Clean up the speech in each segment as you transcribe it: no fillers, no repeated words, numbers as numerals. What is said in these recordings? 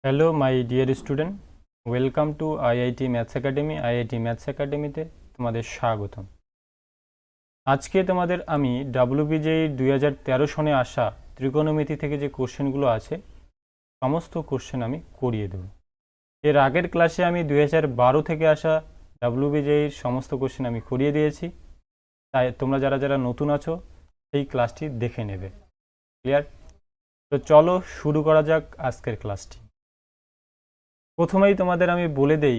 Hello my dear student, welcome to IIT maths academy. IIT maths একাডেমিতে তোমাদের স্বাগতম। আজকে তোমাদের আমি ডাব্লিউবিজেই 2013 সনে আসা ত্রিকোণমিতি থেকে যে কোশ্চেনগুলো আছে সমস্ত কোশ্চেন আমি করিয়ে দেব। এর আগের ক্লাসে আমি 2012 থেকে আসা ডাব্লিউবিজেইর সমস্ত কোশ্চেন আমি করিয়ে দিয়েছি, তাই তোমরা যারা যারা নতুন আছো সেই ক্লাসটি দেখে নেবে। ক্লিয়ার? তো চলো শুরু করা যাক আজকের ক্লাসটি। প্রথমেই তোমাদের আমি বলে দেই,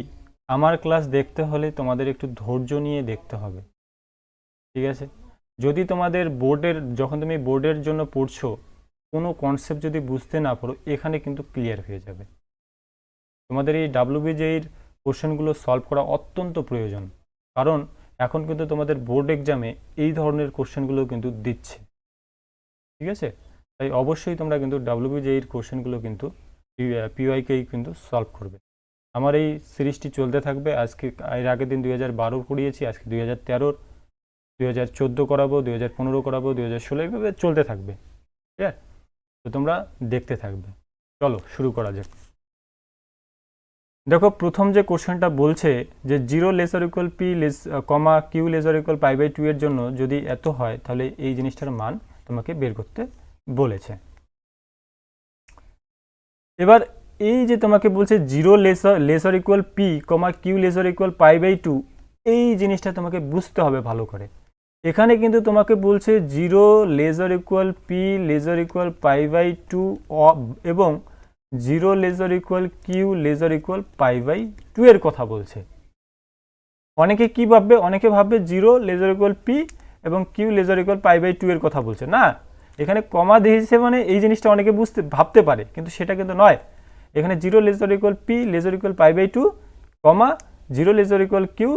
আমার ক্লাস দেখতে হলে তোমাদের একটু ধৈর্য নিয়ে দেখতে হবে, ঠিক আছে? যদি তোমাদের যখন তুমি বোর্ডের জন্য পড়ছো কোনো কনসেপ্ট যদি বুঝতে না পারো, এখানে কিন্তু ক্লিয়ার হয়ে যাবে। তোমাদের এই ডাব্লিউবিজেইর কোশ্চেনগুলো সলভ করা অত্যন্ত প্রয়োজন, কারণ এখন কিন্তু তোমাদের বোর্ড এক্সামে এই ধরনের কোশ্চেনগুলো কিন্তু দিচ্ছে, ঠিক আছে? তাই অবশ্যই তোমরা কিন্তু ডাব্লিউবিজেইর কোশ্চেনগুলো কিন্তু পিওয়াইকেই কিন্তু সলভ করবে। আমার এই সিরিজটি চলতে থাকবে। আজকে এর আগের দিন 2012 করিয়েছি, আজকে 2013, 2014 করাবো, 2015 করাবো, 2016, এইভাবে চলতে থাকবে। ঠিক আছে? তো তোমরা দেখতে থাকবে। চলো শুরু করা যাক। দেখো, প্রথম যে কোশ্চেনটা বলছে যে 0 লেসার ইকুয়াল পি কমা কিউ লেসার ইকুয়াল π/2 এর জন্য যদি এত হয়, তাহলে এই জিনিসটার মান তোমাকে বের করতে বলেছে। এবার এই যে তোমাকে বলছে 0 লেসার ইকুয়াল পি কমা কিউ লেসার ইকুয়াল π/2, এই জিনিসটা তোমাকে বুঝতে হবে ভালো করে। এখানে কিন্তু তোমাকে বলছে 0 lesser equal P lesser equal π/2 এবং 0 lesser equal Q lesser equal π/2 এর কথা বলছে। অনেকে কি ভাববে? অনেকে ভাববে 0 লেসার ইকুয়াল পি এবং কিউ লেসার ইকুয়াল π/2 এর কথা বলছে। না, এখানে কমা দিয়েছে মানে এই জিনিসটা অনেকে ভাবতে পারে, কিন্তু সেটা কিন্তু নয়। এখানে 0 lesser equal P lesser equal π/2 comma 0 lesser equal Q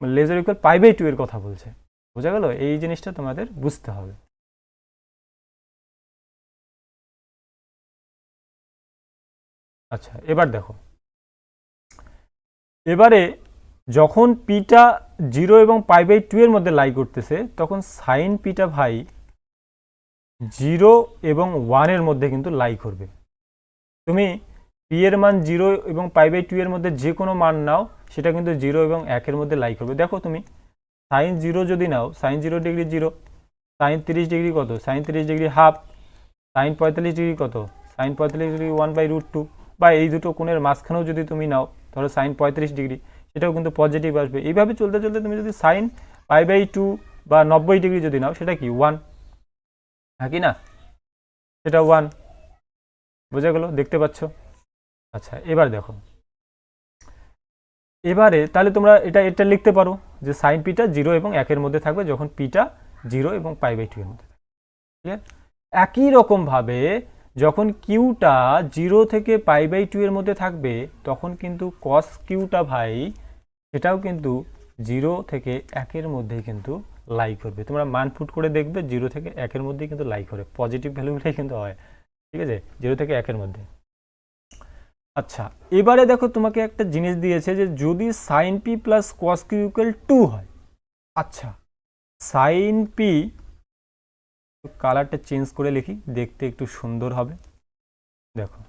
lesser equal π/2 এর কথা বলছে। বোঝা গেল? এই জিনিসটা তোমাদের বুঝতে হবে। আচ্ছা, এবার দেখো, এবারে যখন পিটা 0 এবং π/2 এর মধ্যে লাই করতেছে, তখন সাইন পিটা ভাই 0 এবং 1 এর মধ্যে কিন্তু লাই করবে। তুমি পি এর মান 0 এবং π/2 এর মধ্যে যে কোনো মান নাও, সেটা কিন্তু 0 এবং 1 এর মধ্যে লাই করবে। দেখো, তুমি সাইন 0 যদি নাও, সাইন 0 ডিগ্রি 0, সাইন 30 ডিগ্রি কত? Sine 30 degree half. Sine 45 degree কত? Sine 45 degree 1/√2। বা এই দুটো কোণের মাঝখানেও যদি তুমি নাও, ধরো সাইন 35 ডিগ্রি, সেটাও কিন্তু পজিটিভ আসবে। এইভাবে চলতে চলতে তুমি যদি সাইন π/2 বা 90 ডিগ্রি যদি নাও, সেটা কি 1, হ্যাঁ কি না? সেটা 1। বোঝা গেল? দেখতে পাচ্ছ? আচ্ছা, এবার দেখো, এবারে তাহলে তোমরা এটা লিখতে পারো যে সাইন পিটা 0 এবং 1 এর মধ্যে থাকবে যখন পিটা 0 এবং π/2 এর মধ্যে থাকবে। ক্লিয়ার? একই রকমভাবে যখন কিউটা 0 থেকে π/2 এর মধ্যে থাকবে, তখন কিন্তু কস কিউটা ভাই সেটাও কিন্তু 0 থেকে 1 এর মধ্যেই কিন্তু লাই করবে। তোমরা মান পুট করে দেখবে 0 থেকে 1 এর মধ্যেই কিন্তু লাই করে, পজিটিভ ভ্যালুটাই কিন্তু হয়। ঠিক আছে? 0 থেকে 1 এর মধ্যে। আচ্ছা, এবারে দেখো, তোমাকে একটা জিনিস দিয়েছে যে যদি sine P plus cos Q equal 2 হয়। আচ্ছা, সাইন পি, কালারটা চেঞ্জ করে লিখি, দেখতে একটু সুন্দর হবে। দেখো,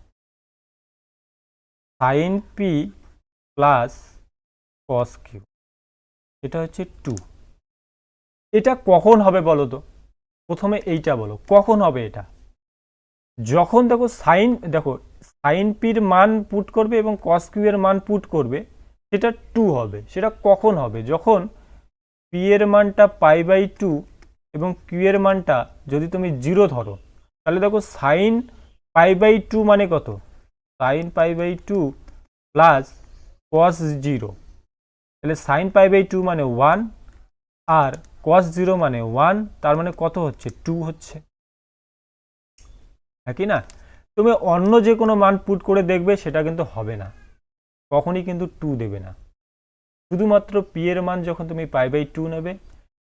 sine P plus cos Q, এটা হচ্ছে 2। এটা কখন হবে বলো তো? প্রথমে এইটা বলো, কখন হবে এটা? যখন দেখো সাইন পির মান পুট করবে এবং কস কিউ এর মান পুট করবে, সেটা 2 হবে। সেটা কখন হবে? যখন পি এর মানটা π/2 এবং কিউ এর মানটা যদি তুমি 0 ধরো, তাহলে দেখো সাইন π/2 মানে কত? সাইন π/2 প্লাস কস 0, তাহলে সাইন π/2 মানে 1 আর কস 0 মানে 1, তার মানে কত হচ্ছে? 2 হচ্ছে, হ্যাঁ কি না? তুমি অন্য যে কোনো মান পুট করে দেখবে, সেটা কিন্তু হবে না, কখনই কিন্তু 2 দেবে না। শুধুমাত্র পি এর মান যখন তুমি π/2 নেবে,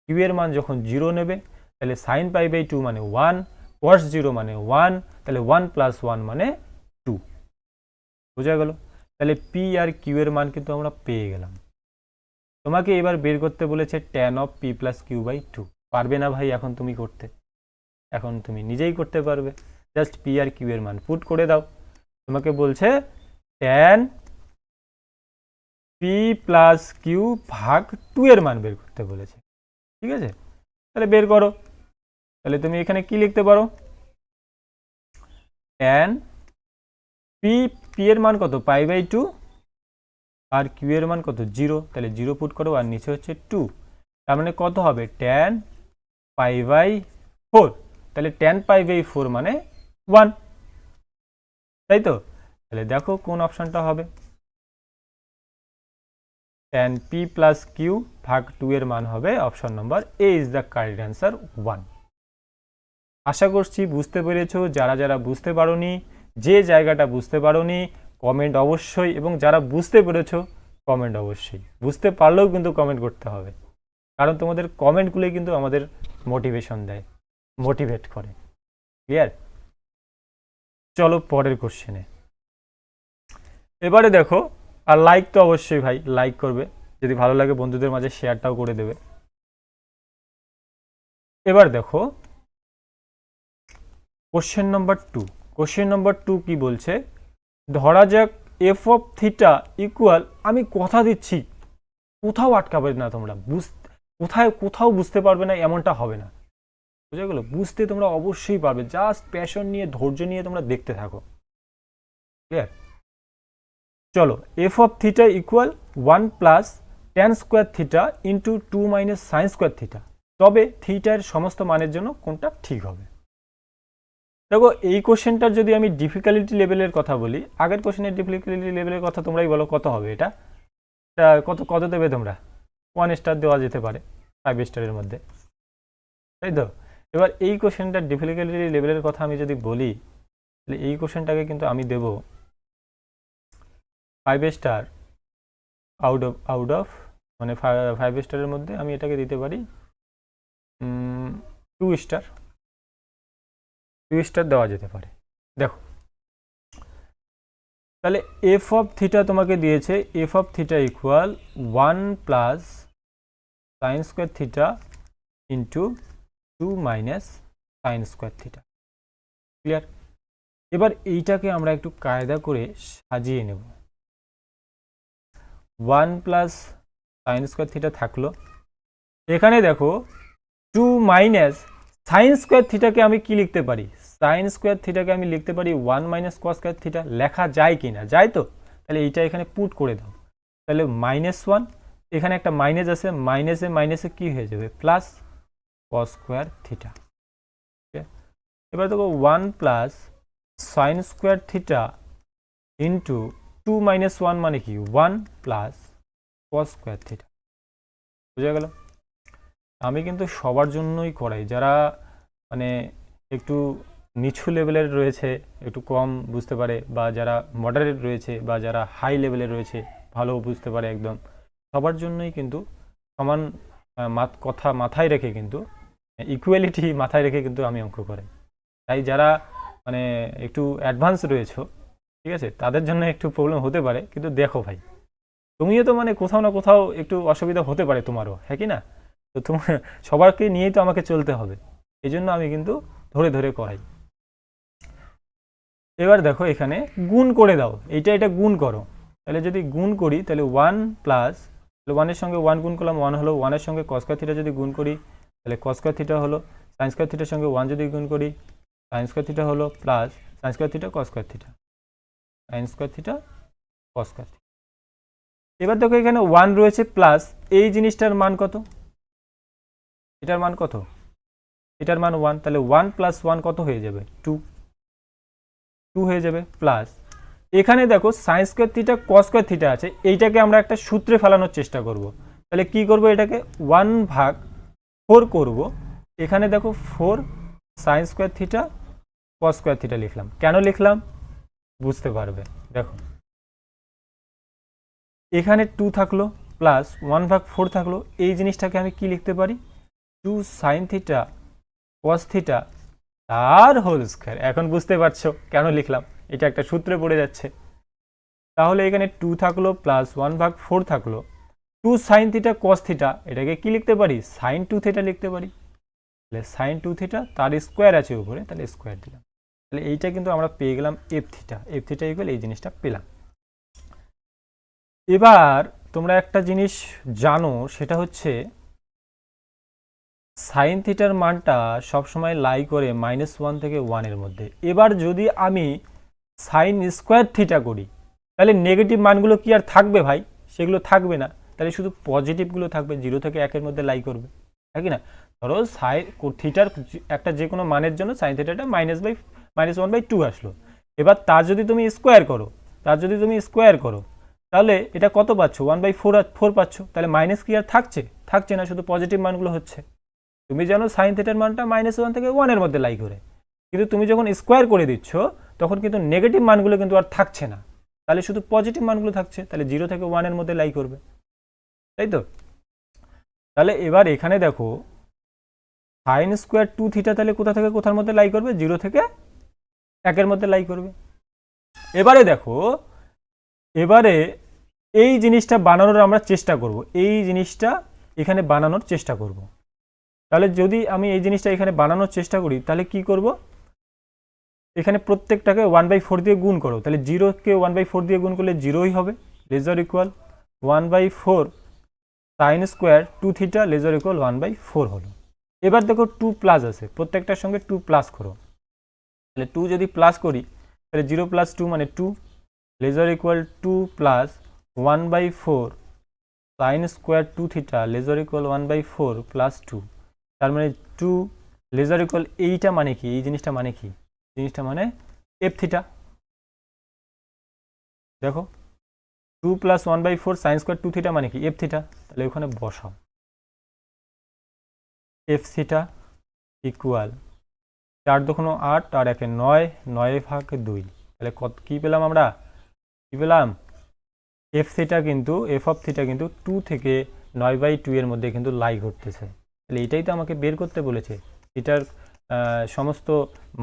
কিউ এর মান যখন 0 নেবে, তাহলে সাইন π/2 মানে 1, কস 0 মানে 1, তাহলে 1 প্লাস 1 মানে 2। বোঝা গেল? তাহলে পি আর কিউ এর মান কিন্তু আমরা পেয়ে গেলাম। তোমাকে এবার বের করতে বলেছে tan of P plus Q by 2। পারবে না ভাই এখন তুমি করতে? এখন তুমি নিজেই করতে পারবে। জাস্ট পি আর কিউ এর মান পুট করে দাও। তোমাকে বলছে ট্যান পি প্লাস কিউ ভাগ 2 এর মান বের করতে বলেছে। ঠিক আছে, তাহলে বের করো। তাহলে তুমি এখানে কি লিখতে পারো, ট্যান পি, পি এর মান কত π/2 আর কিউ এর মান কত 0, তাহলে 0 পুট করো আর নিচে হচ্ছে 2, তার মানে কত হবে ট্যান π/4, তাহলে ট্যান π/4 মানে 1, তাই তো? তাহলে দেখো কোন অপশনটা হবে, ট্যান পি প্লাস কিউ ভাগ 2 এর মান হবে option number A is the correct answer 1। আশা করছি বুঝতে পেরেছো। যারা যারা বুঝতে পারোনি, যে জায়গাটা বুঝতে পারোনি কমেন্ট অবশ্যই, এবং যারা বুঝতে পেরেছো কমেন্ট অবশ্যই, বুঝতে পারলেও কিন্তু কমেন্ট করতে হবে, কারণ তোমাদের কমেন্টগুলোই কিন্তু আমাদের মোটিভেশন দেয়, মোটিভেট করে। ক্লিয়ার? চলো পরের কোশ্চেনে। এবারে দেখো, আর লাইক তো অবশ্যই ভাই লাইক করবে, যদি ভালো লাগে বন্ধুদের মাঝে শেয়ারটাও করে দেবে। এবার দেখো কোশ্চেন নম্বর 2। কোশ্চেন নম্বর 2 কি বলছে, ধরা যাক এফ অফ থিটা ইকুয়াল, আমি কথা দিচ্ছি কোথাও আটকাবে না তোমরা, কোথাও বুঝতে পারবে না এমনটা হবে না, বুঝে গেল? বুঝতে তোমরা অবশ্যই পারবে, জাস্ট প্যাশন নিয়ে ধৈর্য নিয়ে তোমরা দেখতে থাকো। ক্লিয়ার? চলো, F of theta equal 1 plus tan square theta into 2 minus sine square theta, তবে থিটার সমস্ত মানের জন্য কোনটা ঠিক হবে? দেখো এই কোশ্চেনটার যদি আমি ডিফিকাল্টি লেভেলের কথা বলি, আগের কোশ্চেনের ডিফিকাল্টি লেভেলের কথা তোমরাই বলো কত হবে, এটা কত কত দেবে তোমরা? 1 স্টার দেওয়া যেতে পারে 5 স্টারের মধ্যে, তাই তো? এবার এই কোশ্চেনটার ডিফিকাল্টি লেভেলের কথা আমি যদি বলি, তাহলে এই কোশ্চেনটাকে কিন্তু আমি দেব 5 স্টার আউট অফ মানে 5 স্টারের মধ্যে আমি এটাকে দিতে পারি 2 স্টার, 2 স্টার দেওয়া যেতে পারে। দেখো তাহলে এফ অফ থিটা তোমাকে দিয়েছে, F of theta equal 1 plus sine square theta into 2 minus sine square theta. Clear? এবার এইটাকে আমরা একটু কায়দা করে সাজিয়ে নেব। 1 প্লাস সাইন স্কোয়ার থিটা থাকলো, এখানে দেখো 2 মাইনাস সাইন স্কোয়ার থিটাকে আমি কি লিখতে পারি, সাইন স্কোয়ার থিটাকে আমি লিখতে পারি 1 মাইনাস কস স্কোয়ার থিটা, লেখা যায় কি না? যায় তো? তাহলে এইটা এখানে পুট করে দাও, তাহলে -1, এখানে একটা মাইনাস আছে, মাইনাসে মাইনাসে কি হয়ে যাবে প্লাস কস স্কোয়ার থিটা। এবার দেখো 1 plus sine square theta into 2 minus 1 মানে কি 1 প্লাস কস স্কোয়ার থিটা। বুঝা গেল? আমি কিন্তু সবার জন্যই করাই, যারা মানে একটু নিচু লেভেলের রয়েছে, একটু কম বুঝতে পারে, বা যারা মডারেট রয়েছে, বা যারা হাই লেভেলের রয়েছে ভালো বুঝতে পারে, একদম সবার জন্যই কিন্তু সমান কথা মাথায় রেখে, কিন্তু ইকুয়ালিটি মাথায় রেখে কিন্তু আমি অঙ্ক করাই। তাই যারা মানে একটু অ্যাডভান্স রয়েছে, ঠিক আছে, তাদের জন্য একটু প্রবলেম হতে পারে, কিন্তু দেখো ভাই তুমিও তো মানে কোথাও না কোথাও একটু অসুবিধা হতে পারে তোমারও, হ্যাঁ কি না? তো তোমার সবারকে নিয়েই তো আমাকে চলতে হবে, এই জন্য আমি কিন্তু ধরে ধরে করাই। এবার দেখো এখানে গুণ করে দাও, এটা গুণ করো, তাহলে যদি গুণ করি তাহলে 1 প্লাস, তাহলে 1 এর সঙ্গে 1 গুণ করলাম 1 হলো, 1 এর সঙ্গে কস স্কয়ার থিটা যদি গুণ করি তাহলে কস স্কয়ার থিটা হলো, সাইন স্কয়ার থিটার সঙ্গে 1 যদি গুণ করি সাইন স্কয়ার থিটা হলো, plus sine square theta cos square theta, sine square theta cos square theta. এবার দেখো এখানে 1 রয়েছে প্লাস, এই জিনিসটার মান কত? এটার মান কত? এটার মান 1, তাহলে 1 প্লাস 1 কত হয়ে যাবে 2 হয়ে যাবে, প্লাস এখানে দেখো sine square theta cos square theta আছে, এইটাকে আমরা একটা সূত্রে ফেলানোর চেষ্টা করব। তাহলে কি করব, এটাকে 1/4 করব। এখানে দেখো 4 sine square theta cos square theta লিখলাম, কেন লিখলাম বুঝতে পারবে। দেখো এখানে 2 থাকলো প্লাস 1/4 থাকলো, এই জিনিসটাকে আমি কি লিখতে পারি 2 সাইন থিটা কস থিটা তার হোল স্কয়ার। এখন বুঝতে পারছো কেন লিখলাম, এটা একটা সূত্রে পড়ে যাচ্ছে। তাহলে এখানে 2 থাকলো প্লাস 1/4 থাকলো, 2 সাইন থিটা কস থিটা, এটাকে কি লিখতে পারি সাইন 2 থিটা লিখতে পারি, তাহলে সাইন 2 থিটা তার স্কোয়ার আছে উপরে, তাহলে স্কোয়ার দিলাম। তাহলে এইটা কিন্তু আমরা পেয়ে গেলাম এফ থিটা ইকুয়াল এই জিনিসটা পেলাম। এবার তোমরা একটা জিনিস জানো, সেটা হচ্ছে সাইন থিটার মানটা সবসময় লাই করে -1 থেকে 1-এর মধ্যে। এবার যদি আমি সাইন স্কোয়ার থিটা করি, তাহলে নেগেটিভ মানগুলো কি আর থাকবে ভাই? সেগুলো থাকবে না, তাহলে শুধু পজিটিভগুলো থাকবে, 0 থেকে 1-এর মধ্যে লাই করবে, তাই কি না? ধরো সাইন থিটার একটা যে কোনো মানের জন্য সাইন থিটাটা -1/2 আসলো। এবার তার যদি তুমি স্কোয়ার করো, তাহলে এটা কত পাচ্ছ? 1/4 পাচ্ছ। তাহলে মাইনাস কি আর থাকছে না, শুধু পজিটিভ মানগুলো হচ্ছে। তুমি জানো সাইন থিটার মানটা -1 থেকে 1-এর মধ্যে লাই করে, কিন্তু তুমি যখন স্কোয়ার করে দিচ্ছ তখন কিন্তু নেগেটিভ মানগুলো কিন্তু আর থাকছে না, তাহলে শুধু পজিটিভ মানগুলো থাকছে। তাহলে 0 থেকে 1-এর মধ্যে লাই করবে, তাই তো? তাহলে এবার এখানে দেখো সাইন স্কোয়ার 2 থিটা তাহলে কোথা থেকে কোথার মধ্যে লাই করবে? 0 থেকে 1-এর মধ্যে লাই করবে। এবারে দেখো, এবারে এই জিনিসটা বানানোর আমরা চেষ্টা করব, এই জিনিসটা এখানে বানানোর চেষ্টা করব। তাহলে যদি আমি এই জিনিসটা এখানে বানানোর চেষ্টা করি, তাহলে কি করব? এখানে প্রত্যেকটাকে 1/4 দিয়ে গুণ করো, তাহলে 0-কে 1/4 দিয়ে গুণ করলে 0ই হবে। লেজার ইকুয়াল 1/4 সাইন স্কোয়ার 2 থিটা লেজার ইকুয়াল 1/4 হলো। এবার দেখো 2 প্লাস আছে, প্রত্যেকটার সঙ্গে 2 প্লাস করো, তাহলে 2 যদি প্লাস করি তাহলে 0 + 2 মানে 2, লেজার equal 2 plus 1/4 sine square 2 theta লেজার ইকুয়াল 1/4 প্লাস 2, তার মানে 2 লেজার ইকুয়াল এইটা মানে কি? এই জিনিসটা মানে কি? জিনিসটা মানে এফ থিটা। দেখো 2 + 1/4 সাইন স্কোয়ার 2 থিটা মানে কি? F theta. তাহলে ওখানে বসাও, এফ থিটা ইকুয়াল 4 2 8 আর 1 9, 9/2। তাহলে কত কি পেলাম আমরা? কি পেলাম? এফ থিটা কিন্তু এফ অফ থিটা কিন্তু 2 থেকে 9/2 এর মধ্যে কিন্তু লাই করতেছে। তাহলে এটাই তো আমাকে বের করতে বলেছে, এটার সমস্ত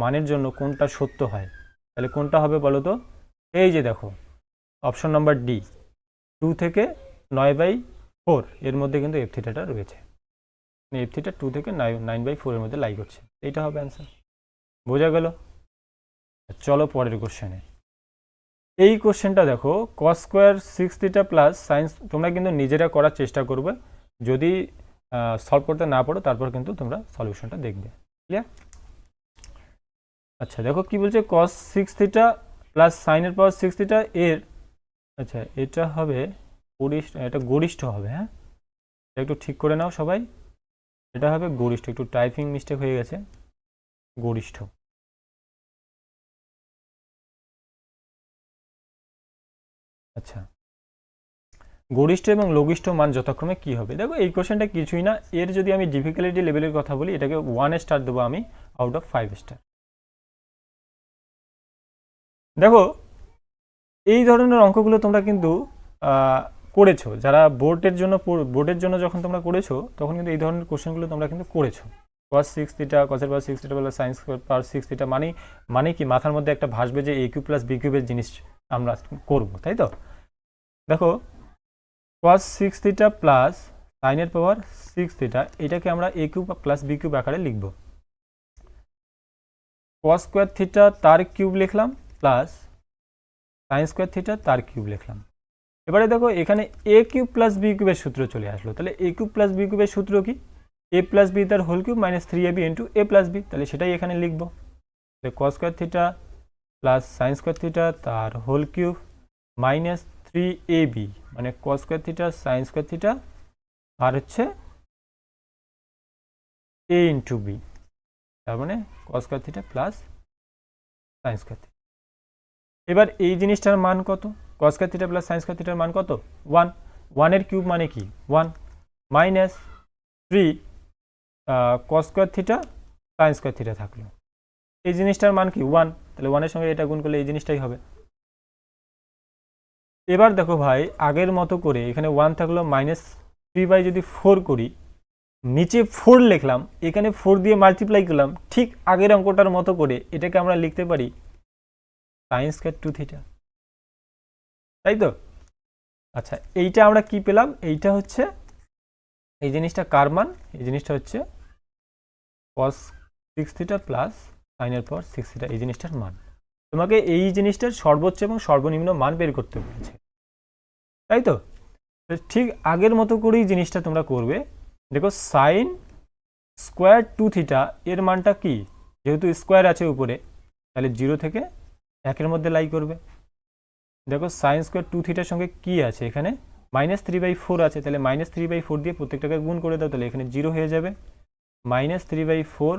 মানের জন্য কোনটা সত্য হয়। তাহলে কোনটা হবে বলো তো? এই যে দেখো অপশন নাম্বার ডি, 2 থেকে 9/4 এর মধ্যে কিন্তু এফ থিটাটা রয়েছে। এফ থিটা 2 থেকে 9/4 এর মধ্যে লাই করছে, এইটা হবে অ্যান্সার। বোঝা গেল? চলো পরের কোশ্চেনে। এই কোশ্চেনটা দেখো, cos square 6 theta plus science, তোমরা কিন্তু নিজেরা করার চেষ্টা করবে, যদি সলভ করতে না পারো তারপর কিন্তু তোমরা সলিউশনটা দেখবে। ক্লিয়ার? আচ্ছা দেখো কি বলছে, কস 6 থিটা প্লাস সাইনের পাওয়ার 6 থিটা এর, আচ্ছা এটা হবে এটা গরিষ্ঠ হবে। হ্যাঁ, এটা একটু ঠিক করে নাও সবাই, এটা হবে গরিষ্ঠ। একটু টাইপিং মিস্টেক হয়ে গেছে, গরিষ্ঠ। আচ্ছা, গরিষ্ঠ এবং লঘিষ্ঠ মান যথাক্রমে কি হবে? দেখো এই কোশ্চেনটা কিছুই না, এর যদি আমি ডিফিকাল্টি লেভেলের কথা বলি, এটাকে 1 স্টার দেবো আমি আউট অফ 5 স্টার। দেখো এই ধরনের অঙ্কগুলো তোমরা কিন্তু করেছো, যারা বোর্ডের জন্য যখন তোমরা করেছো তখন কিন্তু এই ধরনের কোশ্চেনগুলো তোমরা কিন্তু করেছো। cos 6 থিটা, cos এর পাওয়ার 6 থিটা প্লাস sin এর পাওয়ার 6 থিটা মানে কি মাথার মধ্যে একটা ভাসবে যে a কিউব প্লাস b কিউবের জিনিস আমরা করব, তাই তো? দেখো cos 6 থিটা প্লাস sin এর পাওয়ার 6 থিটা, এটাকে আমরা a cube plus b cube আকারে লিখব। cos স্কয়ার থিটা তার কিউব লিখলাম প্লাস sin স্কয়ার থিটা তার কিউব লিখলাম। এবারে দেখো এখানে a কিউব প্লাস b কিউবের সূত্র চলে আসলো, তাহলে a কিউব প্লাস b কিউবের সূত্র কি? a প্লাস b তার whole cube minus 3ab into a plus b, তাহলে সেটাই এখানে লিখবো। তাহলে cos square theta plus sin square theta তার হোল কিউব মাইনাস 3ab, মানে cos square theta sin square theta আর হচ্ছে a ইন্টু b, তার মানে cos square theta plus sin square theta. এবার এই জিনিসটার মান কত? cos square theta plus sin square থিটার মান কত? 1। 1 এর কিউব মানে কি? 1 minus 3 cos square theta sin square theta থাকলো, এই জিনিসটার মান কি? 1। তাহলে 1 এর সঙ্গে এটা গুণ করলে এই জিনিসটাই হবে। এবার দেখো ভাই, আগের মতো করে এখানে 1 থাকলো, মাইনাস 3 যদি 4 করি, নিচে 4 লিখলাম, এখানে 4 দিয়ে মাল্টিপ্লাই করলাম, ঠিক আগের অঙ্কটার মতো করে এটাকে আমরা লিখতে পারি sin স্কয়ার 2 থিটা, তাই তো? আচ্ছা এইটা আমরা কি পেলাম? এইটা হচ্ছে এই জিনিসটা কার মান? এই জিনিসটা হচ্ছে cos 6 থিটা প্লাস sin এর পাওয়ার 6 থিটা, এই জিনিসটার মান। তোমাকে এই জিনিসটার সর্বোচ্চ এবং সর্বনিম্ন মান বের করতে বলেছে। তাই তো? ঠিক আগের মতো করেই জিনিসটা তোমরা করবে। দেখো সাইন স্কোয়ার 2θ এর মানটা কি, যেহেতু স্কোয়ার আছে উপরে তাহলে 0 থেকে 1-এর মধ্যে লাই করবে। দেখো সাইন স্কোয়ার 2θ সঙ্গে কি আছে, এখানে -3/4 আছে, তাহলে -3/4 দিয়ে প্রত্যেকটাকে গুণ করে দাও, তাহলে এখানে 0 হয়ে যাবে। -3/4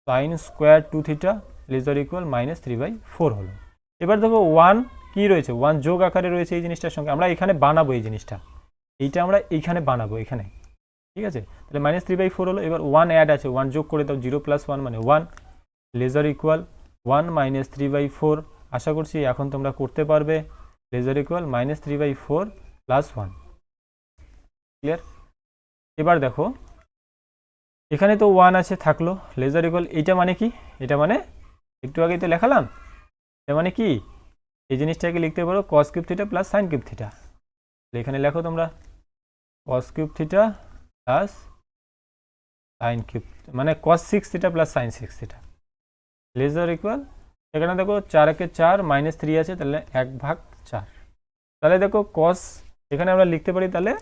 সাইন স্কোয়ার 2θ লেজার ইকুয়াল -3/4 হলো। এবার দেখো 1 কি রয়েছে, 1 যোগ আকারে রয়েছে এই জিনিসটার সঙ্গে, আমরা এখানে বানাবো এই জিনিসটা, এইটা আমরা এইখানে বানাবো এখানে, ঠিক আছে? তাহলে -3/4 হলো। এবার 1 অ্যাড আছে, 1 যোগ করে দাও, 0 + 1 মানে 1 লেজার ইকুয়াল 1 -3/4। আশা করছি এখন তোমরা করতে পারবে। লেজার ইকুয়াল -3/4 + 1, ক্লিয়ার? এবার দেখো এখানে তো 1 আছে থাকলো, লেজার ইকুয়াল এইটা মানে কি, এটা মানে একটু আগেই তো লেখালাম, এটা মানে কি এই জিনিসটাকে লিখতে পারো cos³ θ + sin³ θ। এখানে লেখো তোমরা cos³ θ + sin³ মানে cos6θ + sin6θ লেজার ইকুয়াল, এখানে দেখো 4 একে 4 -3 আছে, তাহলে 1/4। তাহলে দেখো cos, এখানে আমরা লিখতে পারি, তাহলে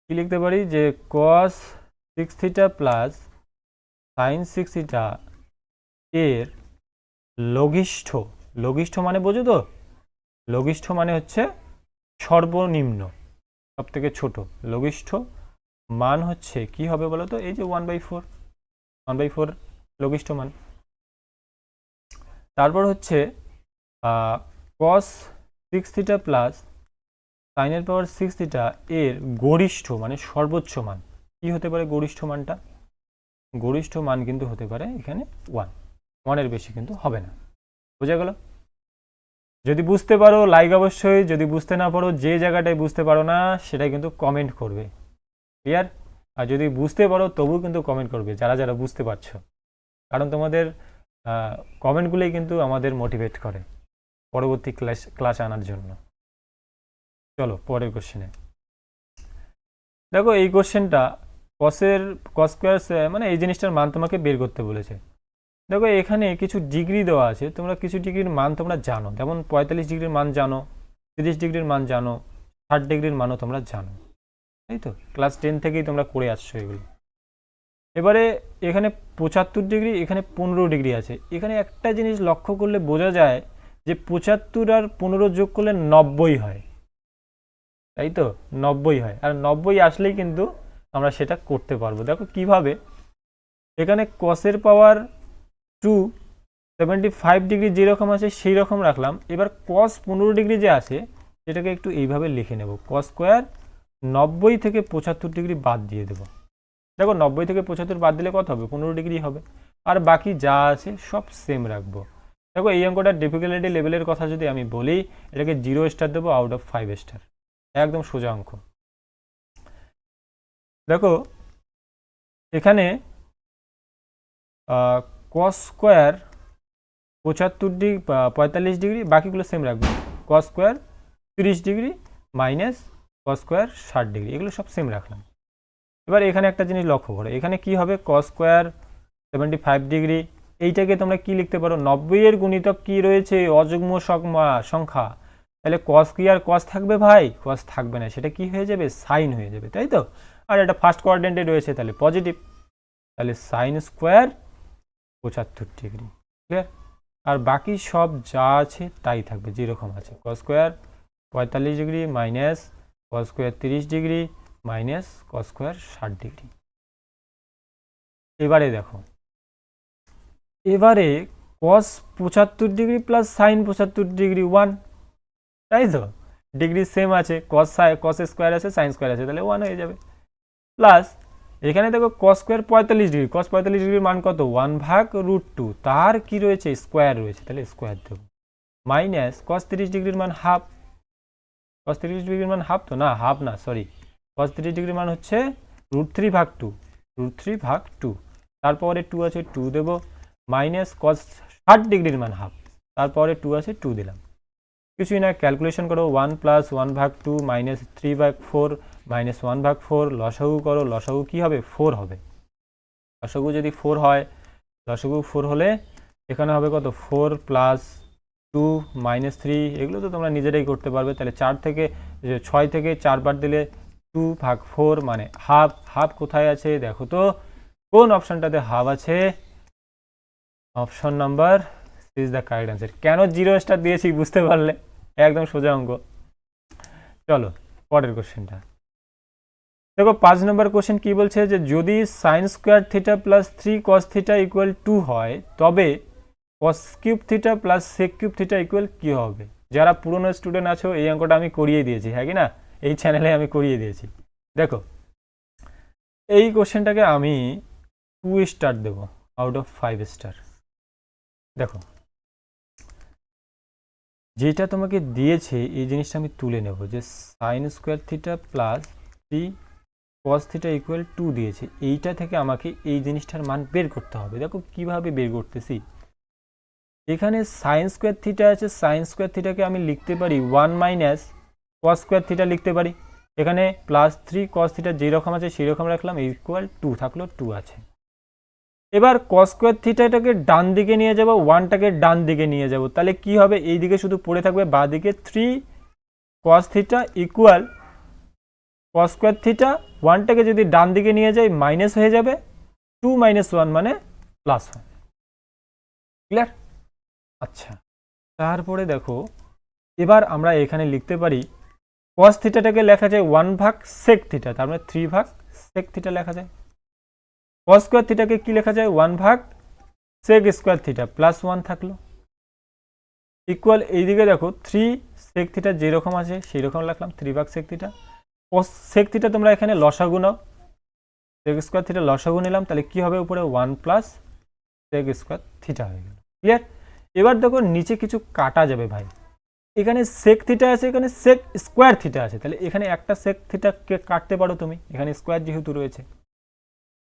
কি লিখতে পারি যে cos6θ + sin6θ এর লঘিষ্ঠ, লঘিষ্ঠ মানে বোঝো তো, লঘিষ্ঠ মানে হচ্ছে সর্বনিম্ন, সব থেকে ছোট লঘিষ্ঠ মান হচ্ছে কি হবে বলো তো, এই যে 1/4 লঘিষ্ঠ মান। তারপর হচ্ছে cos6θ + sin এর পাওয়ার 6θ এর গরিষ্ঠ মানে সর্বোচ্চ মান কি হতে পারে, গরিষ্ঠ মানটা, গরিষ্ঠ মান কিন্তু হতে পারে এখানে 1 এর বেশি কিন্তু হবে না। বোঝা গেল? যদি বুঝতে পারো লাইক অবশ্যই, যদি বুঝতে না পারো যে জায়গাটায় বুঝতে পারো না সেটাই কিন্তু কমেন্ট করবে, ক্লিয়ার? আর যদি বুঝতে পারো তবুও কিন্তু কমেন্ট করবে যারা যারা বুঝতে পারছো, কারণ তোমাদের কমেন্টগুলোই কিন্তু আমাদের মোটিভেট করে পরবর্তী ক্লাস আনার জন্য। চলো পরের কোশ্চেনে দেখো, এই কোশ্চেনটা cos² মানে এই জিনিসটার মান তোমাকে বের করতে বলেছে। দেখো এখানে কিছু ডিগ্রি দেওয়া আছে, তোমরা কিছু ডিগ্রির মান তোমরা জানো, যেমন 45 ডিগ্রির মান জানো, 30 ডিগ্রির মান জানো, 60 ডিগ্রির মানও তোমরা জানো, তাই তো? ক্লাস 10 থেকেই তোমরা করে আসছো এগুলো। এবারে এখানে 75 ডিগ্রি, এখানে 15 ডিগ্রি আছে। এখানে একটা জিনিস লক্ষ্য করলে বোঝা যায় যে 75 আর 15 যোগ করলে 90 হয়, তাই তো? 90 হয়, আর 90 আসলেই কিন্তু আমরা সেটা করতে পারবো। দেখো কিভাবে, এখানে cos-এর পাওয়ার 2 75 ডিগ্রি যেরকম আছে সেই রকম রাখলাম। এবার cos 15 ডিগ্রি যে আছে সেটাকে একটু এইভাবে লিখে নেব, cos² 90 থেকে 75 ডিগ্রি বাদ দিয়ে দেবো। দেখো 90 থেকে 75 বাদ দিলে কত হবে, 15 ডিগ্রি হবে, আর বাকি যা আছে সব সেম রাখবো। দেখো এই অঙ্কটার ডিফিকাল্টি লেভেলের কথা যদি আমি বলি, এটাকে 0 স্টার দেবো আউট অফ 5 স্টার, একদম সোজা অঙ্ক। দেখো এখানে cos² 75 ডিগ্রি 45 ডিগ্রি, বাকিগুলো সেম রাখবো, cos² 30 degree minus cos² 60 degree, এগুলো সব সেম রাখলাম। এবার এখানে একটা জিনিস লক্ষ্য করো, এখানে কি হবে cos² 75 ডিগ্রি, এইটাকে তোমরা কি লিখতে পারো, 90 এর গুণিতক কি রয়েছে, অযুগ্ম সংখ্যা, তাহলে cos কি আর cos থাকবে ভাই, cos থাকবে না, সেটা কি হয়ে যাবে, সাইন হয়ে যাবে, তাই তো? আর এটা ফার্স্ট কোয়াড্রেন্টে রয়েছে তাহলে পজিটিভ, তাহলে sin² 75 ডিগ্রি, ক্লিয়ার? আর বাকি সব যা আছে তাই থাকবে যেরকম আছে, cos² 45 degree minus cos² 30 degree minus cos² 60 degree. এবারে দেখো, এবারে cos 75 degree plus sign 75 degree 1, তাই তো? ডিগ্রি সেম আছে, cos² আছে সাইন স্কোয়ার আছে, তাহলে 1 হয়ে যাবে। প্লাস এখানে দেখো cos² 45 ডিগ্রি, cos 45 ডিগ্রির মান কত, 1/√2, তার কি রয়েছে, স্কোয়ার রয়েছে, তাহলে স্কোয়ার দেবো, মাইনাস cos 30 ডিগ্রির মান হাফ, cos 30 ডিগ্রির মান হাফ তো না, হাফ না সরি, cos 30 ডিগ্রির মান হচ্ছে √3/2, তারপরে 2 আছে 2 দেবো, মাইনাস cos 60 ডিগ্রির মান হাফ, তারপরে 2 আছে 2 দিলাম, কিছুই না, ক্যালকুলেশন করো, 1 + 1/2 মাইনাস 3/4 মাইনাস 1/4, লসাগু করো, লসাগু কি হবে, 4 হবে। লসাগু যদি 4 হয়, লসাগু 4 হলে এখানে হবে কত, 4 + 2 -3 এগুলো তো তোমরা নিজেরাই করতে পারবে। তাহলে 4 থেকে 6 থেকে 4 বার দিলে 2/4 মানে হাফ। হাফ কোথায় আছে দেখো তো, কোন অপশনটাতে হাফ আছে? Option number C is the correct answer. কেন 0 স্টার দিয়েছি বুঝতে পারলে? একদম সোজা অঙ্ক। চলো পরের কোশ্চেনটা দেখো। 5 নম্বর কোশ্চেন কি বলছে যে যদি sin square theta plus 3 cos theta equal 2 হয় তবে cos cube theta plus sec cube theta equal কি হবে? যারা পুরনো স্টুডেন্ট আছো এই অঙ্কটা আমি করিয়ে দিয়েছি, হ্যাঁ কি না? এই চ্যানেলে আমি করিয়ে দিয়েছি। দেখো এই কোশ্চেনটাকে আমি 2 স্টার দেব আউট অফ 5 স্টার। দেখো যেটা তোমাকে দিয়েছে এই জিনিসটা আমি তুলে নেব, যে sin square theta plus 3 cos theta equal 2 দিয়েছে, এইটা থেকে আমাকে এই জিনিসটার মান বের করতে হবে। দেখো কিভাবে বের করতেছি। এখানে sin স্কোয়ার থিটা আছে, sin স্কোয়ার থিটাকে আমি লিখতে পারি 1 মাইনাস cos স্কোয়ার থিটা লিখতে পারি। এখানে প্লাস 3 cos থিটা যেরকম আছে সেই রকম রাখলাম, ইকুয়াল 2 থাকলো, 2 আছে। এবার cos স্কোয়ার থিটাটাকে ডান দিকে নিয়ে যাব, 1টাকে ডান দিকে নিয়ে যাব, তাহলে কি হবে? এই দিকে শুধু পড়ে থাকবে বাঁ দিকে 3 cos theta equal cos square theta. 1টাকে যদি ডান দিকে নিয়ে যাই মাইনাস হয়ে যাবে, 2 - 1 মানে +1। ক্লিয়ার? আচ্ছা তারপরে দেখো এবার আমরা এখানে লিখতে পারি cos থিটাটাকে লেখা যায় 1/sec থিটা, তার মানে 3/sec থিটা লেখা যায়। cos স্কোয়ার থিটাকে কি লেখা যায়? 1/sec স্কোয়ার থিটা প্লাস 1 থাকলো, ইকুয়াল এইদিকে দেখো 3 sec থিটা যেরকম আছে সেই রকম লিখলাম, 3/sec theta. cos sec theta তোমরা এখানে লসাগু নাও, sec স্কোয়ার থিটা লসাগু নিলাম, তাহলে কি হবে? উপরে 1 + sec স্কোয়ার থিটা হয়ে গেল। ক্লিয়ার? এবার দেখো নিচে কিছু কাটা যাবে ভাই। এখানে sec থিটা আছে, এখানে sec স্কোয়ার থিটা আছে, তাহলে এখানে একটা sec থিটাকে কাটতে পারো তুমি, এখানে স্কোয়ার যেহেতু রয়েছে।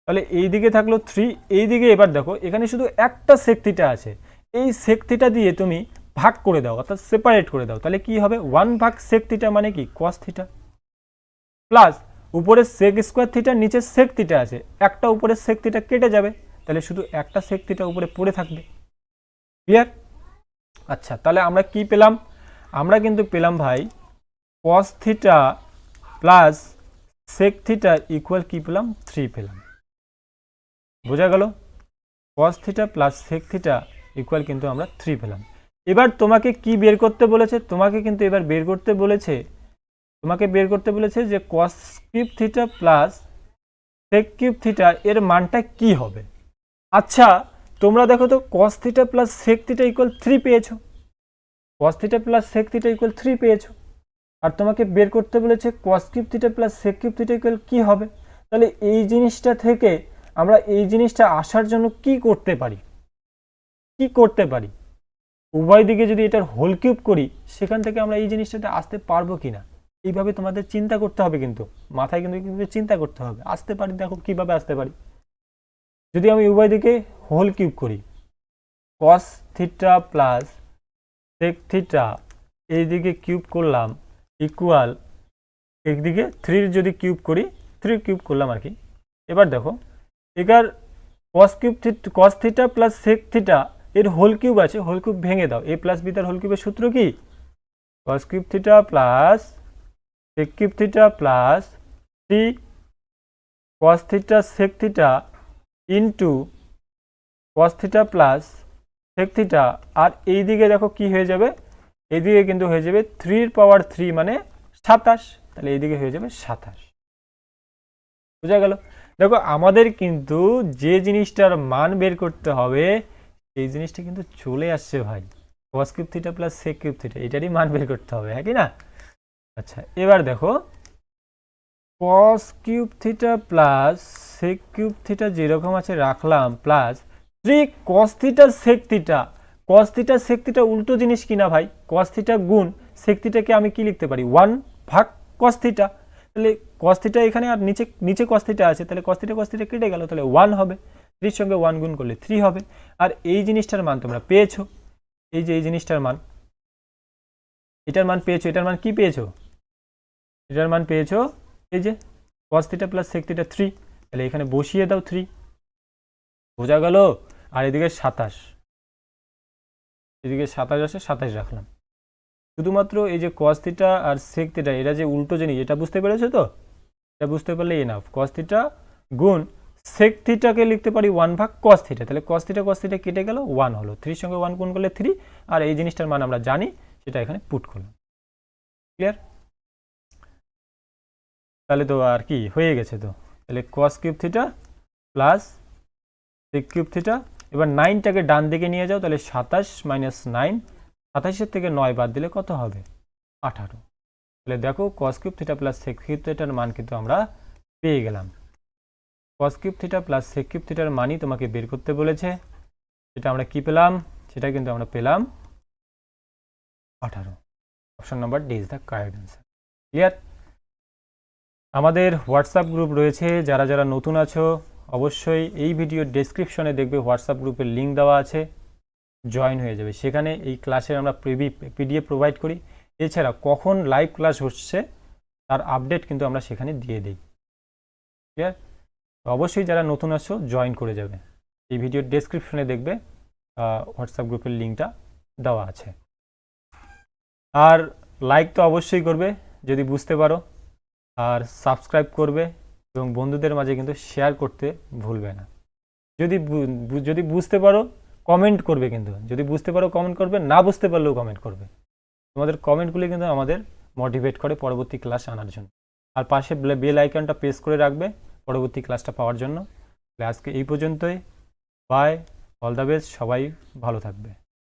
তাহলে এই দিকে থাকলো 3, এই দিকে এবার দেখো এখানে শুধু একটা sec থিটা আছে, এই sec থিটা দিয়ে তুমি ভাগ করে দাও, অর্থাৎ সেপারেট করে দাও, তাহলে কি হবে? 1/sec থিটা মানে কি? cos থিটা প্লাস উপরে sec স্কোয়ার থিটা, নিচে sec থিটা আছে, একটা উপরে sec থিটা কেটে যাবে, তাহলে শুধু একটা sec থিটা উপরে পড়ে থাকবে। ক্লিয়ার? আচ্ছা তাহলে আমরা কি পেলাম? আমরা কিন্তু পেলাম ভাই cos theta plus sec theta equal কি পেলাম? 3 পেলাম। বোঝা গেল? cos theta plus sec theta equal কিন্তু আমরা 3 পেলাম। এবার তোমাকে কি বের করতে বলেছে? তোমাকে কিন্তু এবার বের করতে বলেছে, যে cos cube theta plus sec cube theta এর মানটা কি হবে। আচ্ছা তোমরা দেখো তো cos theta plus sec theta equal 3 পেয়েছো, cos theta plus sec theta equal 3 পেয়েছো, আর তোমাকে বের করতে বলেছে cos cube theta plus sec cube theta equal কি হবে। তাহলে এই জিনিসটা থেকে আমরা এই জিনিসটা আসার জন্য কি করতে পারি? উভয় দিকে যদি এটার হোল কিউব করি সেখান থেকে আমরা এই জিনিসটাতে আসতে পারবো কিনা, এইভাবে তোমাদের চিন্তা করতে হবে, কিন্তু মাথায় কিন্তু চিন্তা করতে হবে। আসতে পারি, দেখো কিভাবে আসতে পারি। যদি আমি উভয় দিকে হোল কিউব করি, cos theta plus sec theta এইদিকে কিউব করলাম ইকুয়াল একদিকে 3 যদি কিউব করি, 3 কিউব করলাম আর কি। এবার দেখো এবার cos theta plus sec theta এর হোল কিউব আছে, হোল কিউব ভেঙে দাও, a প্লাস বি তার হোল কিউবের সূত্র কি? cos cube theta plus sec cube theta plus 3 cos theta sec theta into cos theta plus sec theta, আর এই দিকে দেখো কি হয়ে যাবে? এইদিকে কিন্তু হয়ে যাবে 3 মানে 27, তাহলে এইদিকে হয়ে যাবে 27। বোঝা গেল? দেখো আমাদের কিন্তু যে জিনিসটার মান বের করতে হবে সেই জিনিসটা কিন্তু চলে আসছে ভাই, cos cube theta plus sec cube theta, এটারই মান বের করতে হবে, হ্যাঁ কি না? আচ্ছা এবার দেখো cos cube theta plus sec cube theta যেরকম আছে রাখলাম, plus 3 cos theta sec theta. cos theta sec theta উল্টো জিনিস কিনা ভাই? cos থিটা গুণ sec থিটাকে আমি কি লিখতে পারি? 1/cos theta. তাহলে cos থিটা এখানে আর নিচে cos থিটা আছে, তাহলে cos থিটা কেটে গেল, তাহলে 1 হবে, 3 সঙ্গে 1 গুণ করলে 3 হবে। আর এই জিনিসটার মান তোমরা পেয়েছো, এই যে এই জিনিসটার মান, এটার মান পেয়েছো। এটার মান কি পেয়েছো? এটার মান পেয়েছো এই যে cos theta plus sec theta 3, তাহলে এখানে বসিয়ে দাও 3। বোঝা গেল? আর এদিকে 27। এদিকে 27 আসে 27 রাখলাম। শুধুমাত্র এই যে cos থিটা আর sec থিটা এরা যে উল্টো জিনিস, এটা বুঝতে পেরেছো তো? এটা বুঝতে পারলে এনাফ। cos থিটা গুণ sec থিটাকে লিখতে পারি 1 ভাগ cos থিটা, তাহলে cos থিটা কেটে গেল, 1 হলো। 3 এর সঙ্গে 1 গুণ করলে 3, আর এই জিনিসটার মান আমরা জানি, সেটা এখানে পুট করলাম। ক্লিয়ার? তাহলে তো আর কি হয়ে গেছে তো। তাহলে cos cube theta plus sec cube theta. এবার 9টাকে ডান দিকে নিয়ে যাও, তাহলে 27 মাইনাস 9, 27 থেকে 9 বাদ দিলে কত হবে? 18। তাহলে দেখো cos cube theta plus sec cube থিটার মান কিন্তু আমরা পেয়ে গেলাম। cos cube theta plus sec cube থিটার মানই তোমাকে বের করতে বলেছে। সেটা আমরা কি পেলাম? সেটা কিন্তু আমরা পেলাম 18। Option number D is the correct answer. Clear? আমাদের হোয়াটসঅ্যাপ গ্রুপ রয়েছে, যারা যারা নতুন আছো অবশ্যই এই ভিডিওর ডেসক্রিপশনে দেখবে হোয়াটসঅ্যাপ গ্রুপের লিঙ্ক দেওয়া আছে, জয়েন হয়ে যাবে। সেখানে এই ক্লাসের আমরা পিডিএফ প্রোভাইড করি। এছাড়া কখন লাইভ ক্লাস হচ্ছে তার আপডেট কিন্তু আমরা সেখানে দিয়ে দিই। ক্লিয়ার? অবশ্যই যারা নতুন আছো জয়েন করে যাবে। এই ভিডিওর ডেসক্রিপশনে দেখবে হোয়াটসঅ্যাপ গ্রুপের লিঙ্কটা দেওয়া আছে। আর লাইক তো অবশ্যই করবে যদি বুঝতে পারো, আর সাবস্ক্রাইব করবে এবং বন্ধুদের মাঝে কিন্তু শেয়ার করতে ভুলবে না। যদি বুঝতে পারো কমেন্ট করবে, কিন্তু যদি বুঝতে পারো কমেন্ট করবে, না বুঝতে পারলেও কমেন্ট করবে। তোমাদের কমেন্টগুলি কিন্তু আমাদের মোটিভেট করে পরবর্তী ক্লাস আনার জন্য। আর পাশে বেল আইকনটা প্রেস করে রাখবে পরবর্তী ক্লাসটা পাওয়ার জন্য। আজকে এই পর্যন্তই। বাই, অল দ্য বেস্ট, সবাই ভালো থাকবে।